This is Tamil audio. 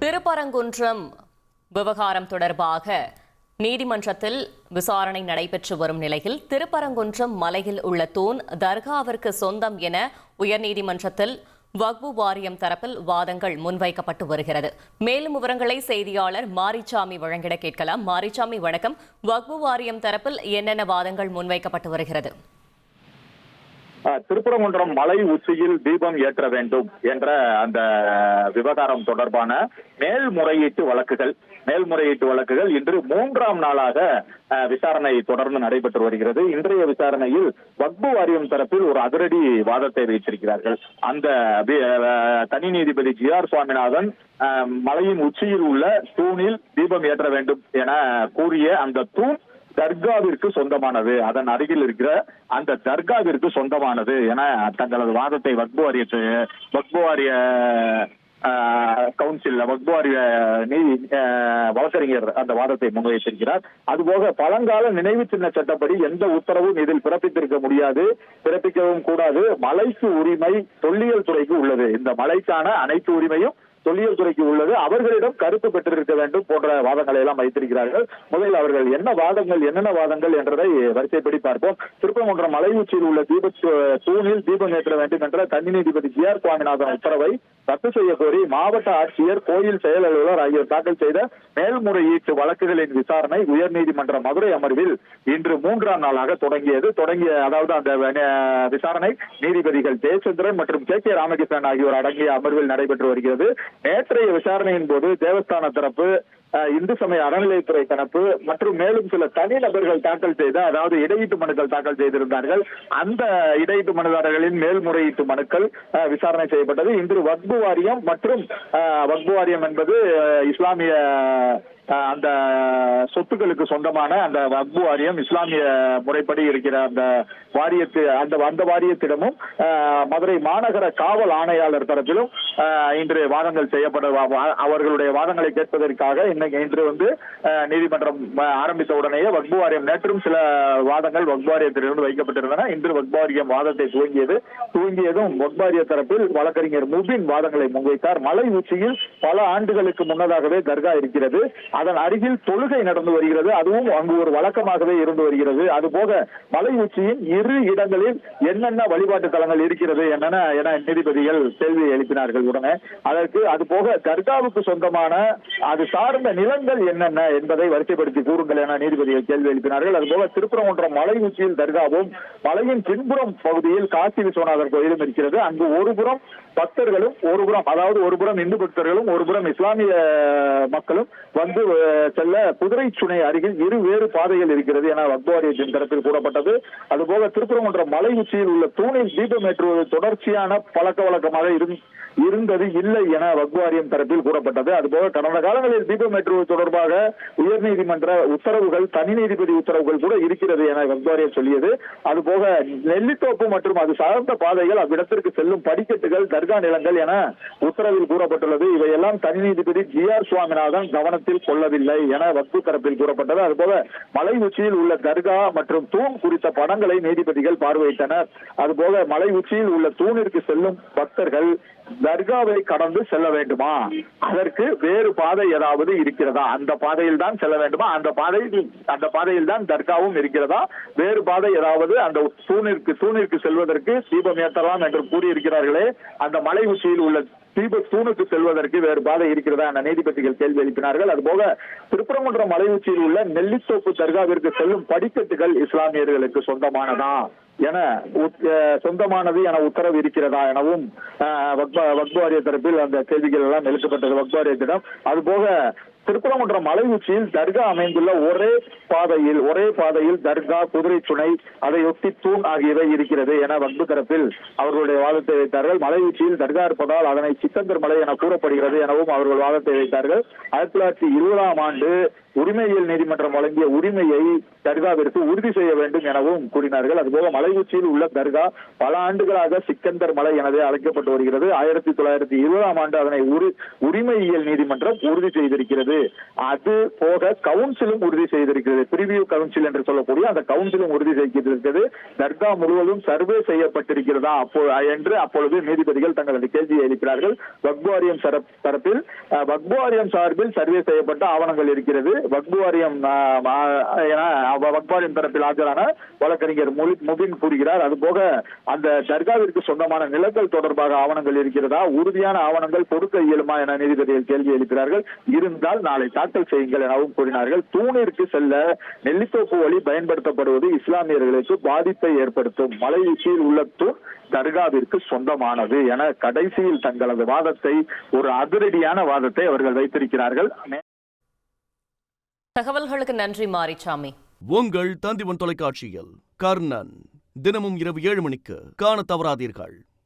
திருப்பரங்குன்றம் விவகாரம் தொடர்பாக நீதிமன்றத்தில் விசாரணை நடைபெற்று வரும் நிலையில் திருப்பரங்குன்றம் மலையில் உள்ள தூண் தர்காவிற்கு சொந்தம் என உயர்நீதிமன்றத்தில் வக்பு வாரியம் தரப்பில் வாதங்கள் முன்வைக்கப்பட்டு வருகிறது. மேலும் விவரங்களை செய்தியாளர் மாரிச்சாமி வழங்கிட கேட்கலாம். மாரிச்சாமி வணக்கம். வக்பு வாரியம் தரப்பில் என்னென்ன வாதங்கள் முன்வைக்கப்பட்டு வருகிறது? திருப்பரங்குன்றம் மலை உச்சியில் தீபம் ஏற்ற வேண்டும் என்ற அந்த விவகாரம் தொடர்பான மேல்முறையீட்டு வழக்குகள் இன்று 3ஆம் நாளாக விசாரணை தொடர்ந்து நடைபெற்று வருகிறது. இன்றைய விசாரணையில் வக்பு வாரியம் தரப்பில் ஒரு அதிரடி வாதத்தை வைத்திருக்கிறார்கள். அந்த தனி நீதிபதி ஜி.ஆர். சுவாமிநாதன் மலையின் உச்சியில் உள்ள தூணில் தீபம் ஏற்ற வேண்டும் என கூறிய அந்த தூண் தர்காவிற்கு சொந்தமானது, அதன் அருகில் இருக்கிற அந்த தர்காவிற்கு சொந்தமானது என தங்களது வாதத்தை வக்பு வாரிய கவுன்சில் வக்பு வாரிய வழக்கறிஞர் அந்த வாதத்தை முன்வைத்திருக்கிறார். அதுபோக பழங்கால நினைவு சின்ன சட்டப்படி எந்த உத்தரவும் இதில் பிறப்பித்திருக்க முடியாது, பிறப்பிக்கவும் கூடாது. மலைக்கு உரிமை தொல்லியல் துறைக்கு உள்ளது. இந்த மலைக்கான அனைத்து உரிமையும் தொல்லியல் துறைக்கு உள்ளது. அவர்களிடம் கருத்து பெற்றிருக்க வேண்டும் போன்ற வாதங்களை எல்லாம் வைத்திருக்கிறார்கள். முதலில் அவர்கள் என்னென்ன வாதங்கள் என்றதை வரிசைப்படி பார்ப்போம். திருப்பரங்குன்றம் மலை உச்சியில் உள்ள தூணில் தீபம் ஏற்ற வேண்டும் என்ற தனி நீதிபதி ஜி.ஆர். சுவாமிநாதன் உத்தரவை ரத்து செய்ய கோரி மாவட்ட ஆட்சியர், கோயில் செயல் அலுவலர் ஆகியோர் தாக்கல் செய்த மேல்முறையீட்டு வழக்குகளின் விசாரணை உயர்நீதிமன்ற மதுரை அமர்வில் இன்று 3ஆம் நாளாக அதாவது அந்த விசாரணை நீதிபதிகள் ஜெயச்சந்திரன் மற்றும் கே.கே. ராமகிருஷ்ணன் ஆகியோர் அடங்கிய அமர்வில் நடைபெற்று வருகிறது. நேற்றைய விசாரணையின் போது தேவஸ்தான தரப்பு, இந்து சமய அறநிலையத்துறை தரப்பு மற்றும் மேலும் சில தனிநபர்கள் தாக்கல் செய்த அதாவது இடையீட்டு மனுக்கள் தாக்கல் செய்திருந்தார்கள். அந்த இடையீட்டு மனுதாரர்களின் மேல்முறையீட்டு மனுக்கள் விசாரணை செய்யப்பட்டது. இன்று வக்பு வாரியம் மற்றும் வக்பு வாரியம் என்பது இஸ்லாமிய அந்த சொத்துக்களுக்கு சொந்தமான அந்த வக்பு வாரியம் இஸ்லாமிய முறைப்படி இருக்கிற அந்த வாரியத்திடமும் மதுரை மாநகர காவல் ஆணையாளர் தரப்பிலும் இன்று வாதங்கள் செய்யப்பட அவர்களுடைய வாதங்களை கேட்பதற்காக இன்று நீதிமன்றம் ஆரம்பித்த உடனேயே வக்பு வாரியம் நேற்றும் சில வாதங்கள் வக்பு வாரியத்திலிருந்து வைக்கப்பட்டிருந்தன. இன்று வக்பு வாரியம் வாதத்தை துவங்கியதும் வக்பு வாரிய தரப்பில் வழக்கறிஞர் முபின் வாதங்களை முன்வைத்தார். மலை உச்சியில் பல ஆண்டுகளுக்கு முன்னதாகவே தர்கா இருக்கிறது. அதன் அருகில் தொழுகை நடந்து வருகிறது. அதுவும் அங்கு ஒரு வழக்கமாகவே இருந்து வருகிறது. அதுபோக மலை உச்சியின் இரு இடங்களில் என்னென்ன வழிபாட்டு தலங்கள் இருக்கிறது என நீதிபதிகள் கேள்வி எழுப்பினார்கள். உடனே அதற்கு அதுபோக தர்காவுக்கு சொந்தமான அது சார்ந்த நிலங்கள் என்னென்ன என்பதை வரிசைப்படுத்தி கூறுங்கள் என நீதிபதிகள் கேள்வி எழுப்பினார்கள். அதுபோக திருப்பரங்குன்றம் மலை உச்சியில் தர்காவும் மலையின் பின்புறம் பகுதியில் காசி விஸ்வநாதர் கோயிலும் இருக்கிறது. அங்கு ஒருபுறம் பக்தர்களும் ஒருபுறம் இந்து பக்தர்களும் ஒருபுறம் இஸ்லாமிய மக்களும் வந்து செல்ல குதிரை சுனை அருகில் வேறு பாதைகள் இருக்கிறது என வக்பு வாரியத்தின் தரப்பில் கூறப்பட்டது. அதுபோக திருப்பரங்குன்றம் மலை உச்சியில் உள்ள தூணில் தீபம் ஏற்றுவது தொடர்ச்சியான பழக்க வழக்கமாக இருந்தது இல்லை என வக்பு வாரியம் தரப்பில் கூறப்பட்டது. அதுபோக கடந்த காலங்களில் தீபம் ஏற்றுவது தொடர்பாக உயர்நீதிமன்ற உத்தரவுகள், தனி நீதிபதி உத்தரவுகள் கூட இருக்கிறது என வக்பு வாரியம் சொல்லியது. அதுபோக நெல்லித்தோப்பு மற்றும் அது சார்ந்த பாதைகள் அவ்விடத்திற்கு செல்லும் படிக்கட்டுகள் தர்கா நிலங்கள் என உத்தரவில் கூறப்பட்டுள்ளது. இவையெல்லாம் தனி நீதிபதி ஜி.ஆர். சுவாமிநாதன் கவனத்தில் கொள்ளவில்லை என வக்பு தரப்பில் கூறப்பட்டது. அதுபோல மலை உச்சியில் உள்ள தர்கா மற்றும் தூண் குறித்த படங்களை நீதிபதிகள் பார்வையிட்டனர். அதுபோக மலை உச்சியில் உள்ள தூணிற்கு செல்லும் பக்தர்கள் தர்காவை கடந்து செல்ல வேண்டுமா, அதற்கு வேறு பாதை ஏதாவது இருக்கிறதா, அந்த பாதையில் தான் செல்ல வேண்டுமா, அந்த பாதையில் தான் தர்காவும் இருக்கிறதா, வேறு பாதை ஏதாவது அந்த தூணிற்கு செல்வதற்கு தீபம் ஏற்றலாம் என்று கூறியிருக்கிறார்களே, அந்த மலை உச்சியில் உள்ள தூணுக்கு செல்வதற்கு வேறு பாதை இருக்கிறதா என நீதிபதிகள் கேள்வி எழுப்பினார்கள். அதுபோக திருப்பரங்குன்றம் மலை உச்சியில் உள்ள நெல்லித்தோப்பு தர்காவிற்கு செல்லும் படிக்கட்டுகள் இஸ்லாமியர்களுக்கு சொந்தமானது என உத்தரவு இருக்கிறதா எனவும் வக்பு வாரிய தரப்பில் அந்த கேள்விகள் எல்லாம் எழுப்பப்பட்டது வக்பு வாரியத்திடம். அதுபோக திருப்பரங்குன்றம் மலை உச்சியில் தர்கா அமைந்துள்ள ஒரே பாதையில் தர்கா, குதிரை சுனை, அதையொட்டி தூண் ஆகியவை இருக்கிறது என வக்பு தரப்பில் அவர்களுடைய வாதத்தை வைத்தார்கள். மலை உச்சியில் தர்கா இருப்பதால் அதனை சிக்கந்தர் மலை என கூறப்படுகிறது எனவும் அவர்கள் வாதத்தை வைத்தார்கள். 1920ஆம் ஆண்டு உரிமையியல் நீதிமன்றம் வழங்கிய உரிமையை தர்காவிற்கு உறுதி செய்ய வேண்டும் எனவும் கூறினார்கள். அதுபோக மலை மலை உச்சியில் உள்ள தர்கா பல ஆண்டுகளாக சிக்கந்தர் மலை எனவே அழைக்கப்பட்டு வருகிறது. 1920ஆம் ஆண்டு அதனை உரிமையியல் நீதிமன்றம் உறுதி செய்திருக்கிறது. அது போக கவுன்சிலும் உறுதி செய்திருக்கிறது. பிரிவியூ கவுன்சில் என்று சொல்லக்கூடிய அந்த கவுன்சிலும் உறுதி செய்திருக்கிறது. தர்கா முழுவதும் சர்வே செய்யப்பட்டிருக்கிறதா என்று அப்பொழுது நீதிபதிகள் தங்களது கேள்வியை எழுப்பினார்கள். வக்ஃப் வாரியம் தரப்பில் வக்ஃப் வாரியம் சார்பில் சர்வே செய்யப்பட்ட ஆவணங்கள் இருக்கிறது. வக்ஃப் வாரியம் தரப்பில் ஆஜரான வழக்கறிஞர் முபின் கூறுகிறார். அதுபோக அந்த தர்காவிற்கு சொந்தமான நிலங்கள் தொடர்பாக ஆவணங்கள் இருக்கிறதா, உறுதியான ஆவணங்கள் கொடுக்க இயலுமா என நீதிபதிகள் கேள்வி எழுப்பினார்கள். இருந்தால் நாளை தாக்கல் செய்யுங்கள் எனவும் கூறினார்கள். தூணிற்கு செல்ல நெல்லித்தோப்பு வழி பயன்படுத்தப்படுவது இஸ்லாமியர்களுக்கு பாதிப்பை ஏற்படுத்தும். மலை உச்சியில் உள்ள தூண் தர்காவிற்கு சொந்தமானது என கடைசியில் தங்களது வாதத்தை ஒரு அதிரடியான வாதத்தை அவர்கள் வைத்திருக்கிறார்கள். தகவல்களுக்கு நன்றி மாரிசாமி. உங்கள் தந்திவன் தொலைக்காட்சியில் கர்ணன் தினமும் இரவு 7 மணிக்கு காண தவறாதீர்கள்.